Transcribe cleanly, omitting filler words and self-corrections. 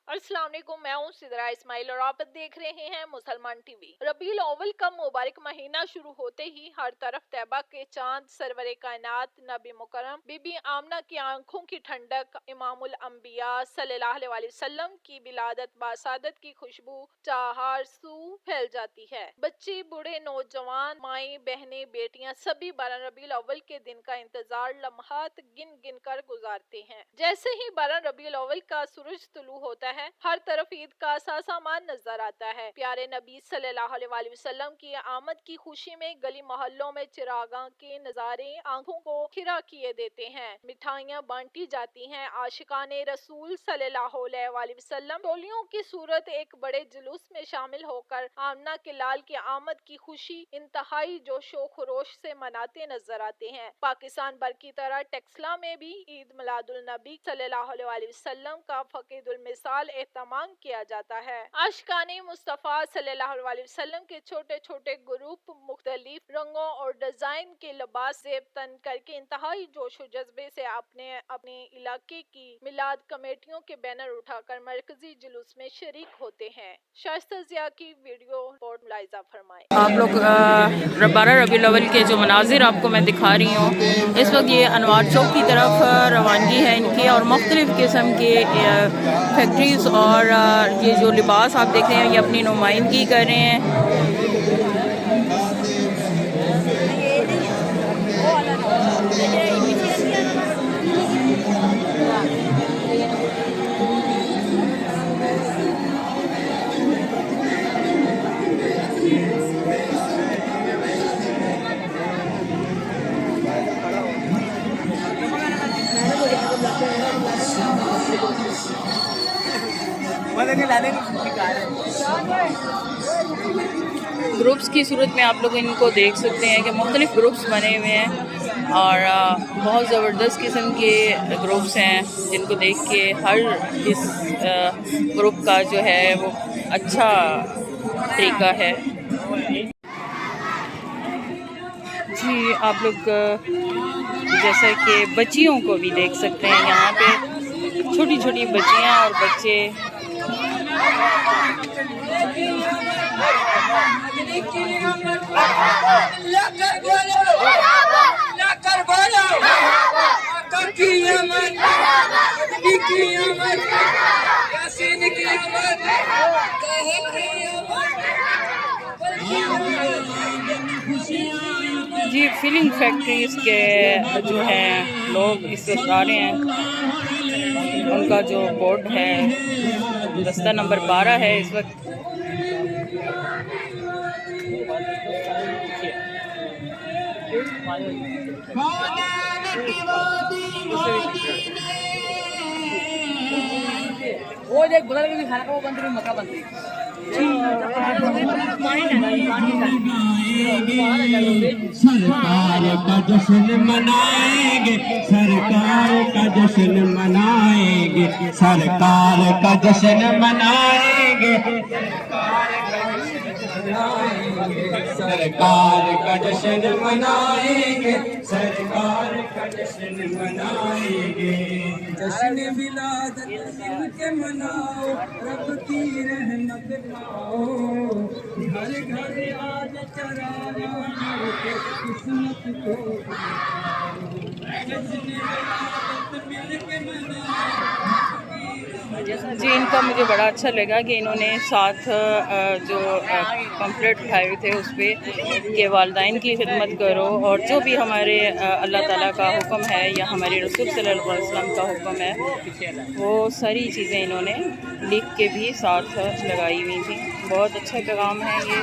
अस्सलाम वालेकुम, मैं हूँ सिदरा इस्माइल और आप देख रहे हैं मुसलमान टीवी। रबीउल अव्वल का मुबारक महीना शुरू होते ही हर तरफ तैबा के चांद, सरवरे कायनात नबी मुकर्रम बीबी आमना की आंखों की ठंडक, इमामुल अंबिया सल्लल्लाहु अलैहि वसल्लम की विलादत बासादत की खुशबू चाहार सू फैल जाती है। बच्चे, बूढ़े, नौजवान, माएँ, बहनें, बेटियां सभी 12 रबीउल अव्वल के दिन का इंतजार लम्हात गिन गिन कर गुजारते हैं। जैसे ही 12 रबीउल अव्वल का सूरज तुलू होता है, हर तरफ ईद का सामान नजर आता है। प्यारे नबी सल्लल्लाहु अलैहि वसल्लम की आमद की खुशी में गली मोहल्लों में चिरागां के नजारे आंखों को खिरा किए देते हैं। मिठाइयाँ बांटी जाती हैं। आशिकाने रसूल सल्लल्लाहु अलैहि वसल्लम टोलियों की सूरत एक बड़े जुलूस में शामिल होकर आमना के लाल की आमद की खुशी इंतहाई जोशो खरोश से मनाते नजर आते हैं। पाकिस्तान भर की तरह टेक्सला में भी ईद मिलादुल नबी सल्लल्लाहु अलैहि वसल्लम का फकीदुल मिसाल एहतमाम किया जाता है। आशिकाने मुस्तफ़ा सल्लल्लाहु अलैहि वसल्लम के छोटे छोटे ग्रुप मुख्तलिफ रंगों और डिजाइन के लिबास ज़ेब तन करके इंतहाई जोश और जज्बे से अपने इलाके की मिलाद कमेटियों के बैनर उठाकर मरकजी जुलूस में शरीक होते हैं। शाइस्ता ज़िया की वीडियो रिपोर्ट मुलाहिजा फरमाएं। आप लोग 12 रबीउल अव्वल के जो मनाजिर आपको मैं दिखा रही हूँ, इस वक्त ये अनवार चौक की तरफ रवानगी है इनकी, और मुख्तलिफ़ किस्म के फैक्ट्रीज़ और ये जो लिबास आप देख रहे हैं ये अपनी नुमाइंदगी कर रहे हैं। ग्रुप्स की सूरत में आप लोग इनको देख सकते हैं कि मुख्तलिफ़ ग्रुप्स बने हुए हैं और बहुत ज़बरदस्त किस्म के ग्रुप्स हैं जिनको देख के हर इस ग्रुप का जो है वो अच्छा तरीका है। जी आप लोग जैसा कि बच्चियों को भी देख सकते हैं, यहाँ पे छोटी छोटी बच्चियाँ और बच्चे जी फिलिंग फैक्ट्रीज के जो हैं लोग इस वक्त आ रहे हैं। उनका जो बोर्ड है दस्ता नंबर 12 है इस वक्त। वो देख बदल के भी खाना का वो बंद मक्का बंद सरकार का जश्न मनाएंगे, सरकार का जश्न मनाएंगे, सरकार का जश्न मनाएंगे, सरकार का जश्न मनाएंगे, सरकार का जश्न मनाएंगे। जश्न विलादत के मनाओ, रब की रहमत पाओ, घर घर आज चराया किस्मत को, जश्न विलादत मिल के मनाओ। जी इनका मुझे बड़ा अच्छा लगा कि इन्होंने साथ जो पम्फलेट उठाए हुए थे उस पर कि वालिदैन की खिदमत करो, और जो भी हमारे अल्लाह ताला का हुक्म है या हमारे रसूल सल्लल्लाहु अलैहि वसल्लम का हुक्म है वो सारी चीज़ें इन्होंने लिख के भी साथ लगाई हुई थी। बहुत अच्छा पैगाम है ये।